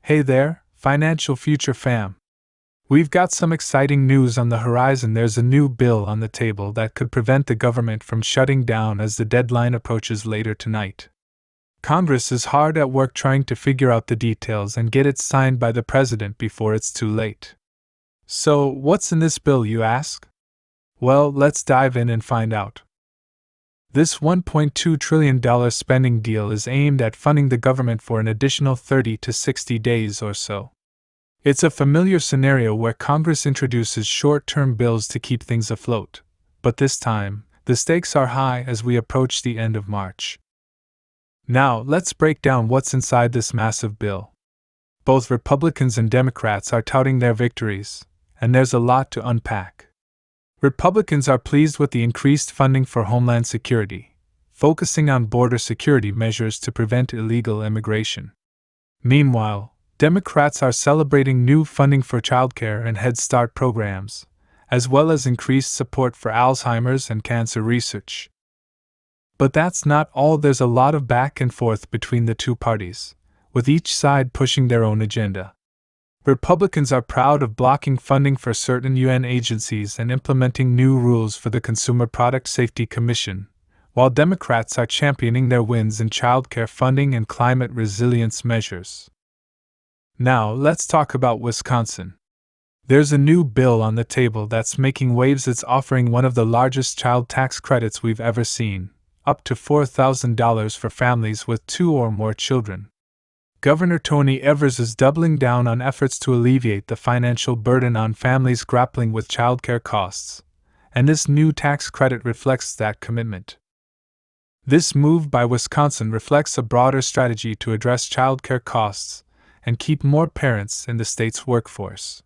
Hey there, Financial Future fam. We've got some exciting news on the horizon. There's a new bill on the table that could prevent the government from shutting down as the deadline approaches later tonight. Congress is hard at work trying to figure out the details and get it signed by the president before it's too late. So, what's in this bill, you ask? Well, let's dive in and find out. This $1.2 trillion spending deal is aimed at funding the government for an additional 30 to 60 days or so. It's a familiar scenario where Congress introduces short-term bills to keep things afloat, but this time, the stakes are high as we approach the end of March. Now, let's break down what's inside this massive bill. Both Republicans and Democrats are touting their victories, and there's a lot to unpack. Republicans are pleased with the increased funding for Homeland Security, focusing on border security measures to prevent illegal immigration. Meanwhile, Democrats are celebrating new funding for childcare and Head Start programs, as well as increased support for Alzheimer's and cancer research. But that's not all. There's a lot of back and forth between the two parties, with each side pushing their own agenda. Republicans are proud of blocking funding for certain UN agencies and implementing new rules for the Consumer Product Safety Commission, while Democrats are championing their wins in childcare funding and climate resilience measures. Now, let's talk about Wisconsin. There's a new bill on the table that's making waves. It's offering one of the largest child tax credits we've ever seen, up to $4,000 for families with 2 or more children. Governor Tony Evers is doubling down on efforts to alleviate the financial burden on families grappling with childcare costs, and this new tax credit reflects that commitment. This move by Wisconsin reflects a broader strategy to address childcare costs and keep more parents in the state's workforce.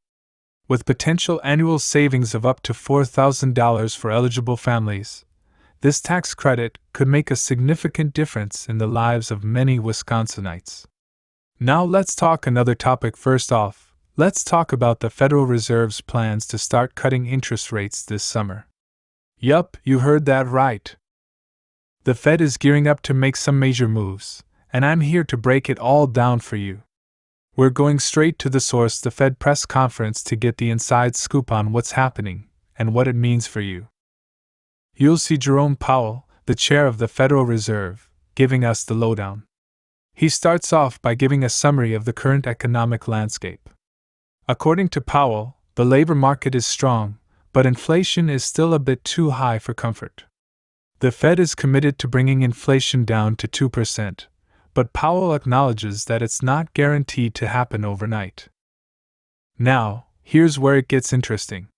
With potential annual savings of up to $4,000 for eligible families, this tax credit could make a significant difference in the lives of many Wisconsinites. Now let's talk another topic. First off, let's talk about the Federal Reserve's plans to start cutting interest rates this summer. Yup, you heard that right. The Fed is gearing up to make some major moves, and I'm here to break it all down for you. We're going straight to the source, the Fed press conference, to get the inside scoop on what's happening and what it means for you. You'll see Jerome Powell, the chair of the Federal Reserve, giving us the lowdown. He starts off by giving a summary of the current economic landscape. According to Powell, the labor market is strong, but inflation is still a bit too high for comfort. The Fed is committed to bringing inflation down to 2%, but Powell acknowledges that it's not guaranteed to happen overnight. Now, here's where it gets interesting.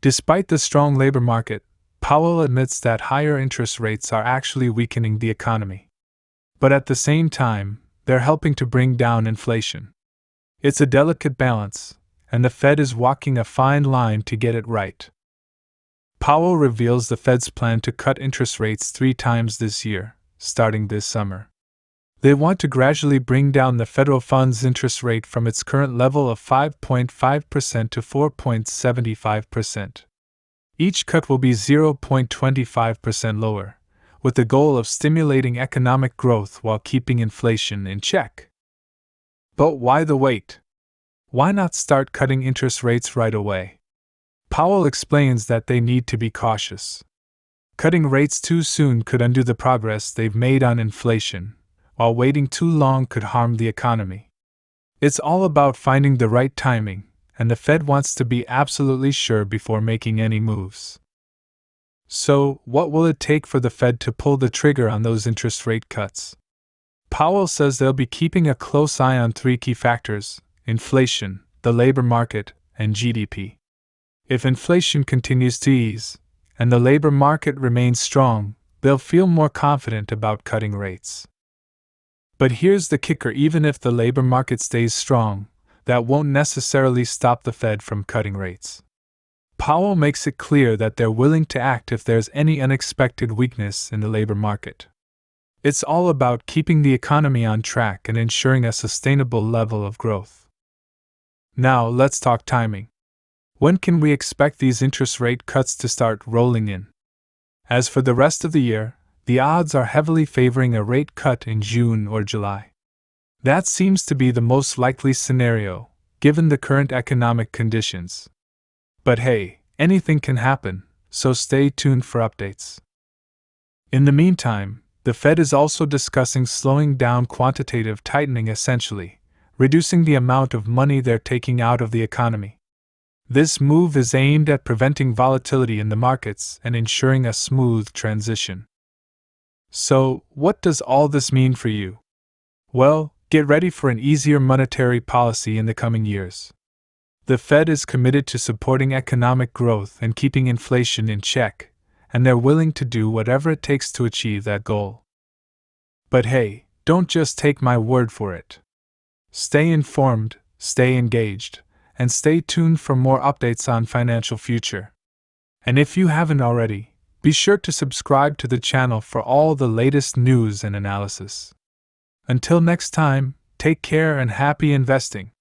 Despite the strong labor market, Powell admits that higher interest rates are actually weakening the economy. But at the same time, they're helping to bring down inflation. It's a delicate balance, and the Fed is walking a fine line to get it right. Powell reveals the Fed's plan to cut interest rates 3 times this year, starting this summer. They want to gradually bring down the federal funds interest rate from its current level of 5.5% to 4.75%. Each cut will be 0.25% lower, with the goal of stimulating economic growth while keeping inflation in check. But why the wait? Why not start cutting interest rates right away? Powell explains that they need to be cautious. Cutting rates too soon could undo the progress they've made on inflation, while waiting too long could harm the economy. It's all about finding the right timing, and the Fed wants to be absolutely sure before making any moves. So, what will it take for the Fed to pull the trigger on those interest rate cuts? Powell says they'll be keeping a close eye on 3 key factors: inflation, the labor market, and GDP. If inflation continues to ease, and the labor market remains strong, they'll feel more confident about cutting rates. But here's the kicker: even if the labor market stays strong, that won't necessarily stop the Fed from cutting rates. Powell makes it clear that they're willing to act if there's any unexpected weakness in the labor market. It's all about keeping the economy on track and ensuring a sustainable level of growth. Now, let's talk timing. When can we expect these interest rate cuts to start rolling in? As for the rest of the year, the odds are heavily favoring a rate cut in June or July. That seems to be the most likely scenario, given the current economic conditions. But hey, anything can happen, so stay tuned for updates. In the meantime, the Fed is also discussing slowing down quantitative tightening, essentially reducing the amount of money they're taking out of the economy. This move is aimed at preventing volatility in the markets and ensuring a smooth transition. So, what does all this mean for you? Well, get ready for an easier monetary policy in the coming years. The Fed is committed to supporting economic growth and keeping inflation in check, and they're willing to do whatever it takes to achieve that goal. But hey, don't just take my word for it. Stay informed, stay engaged, and stay tuned for more updates on financial future. And if you haven't already, be sure to subscribe to the channel for all the latest news and analysis. Until next time, take care and happy investing.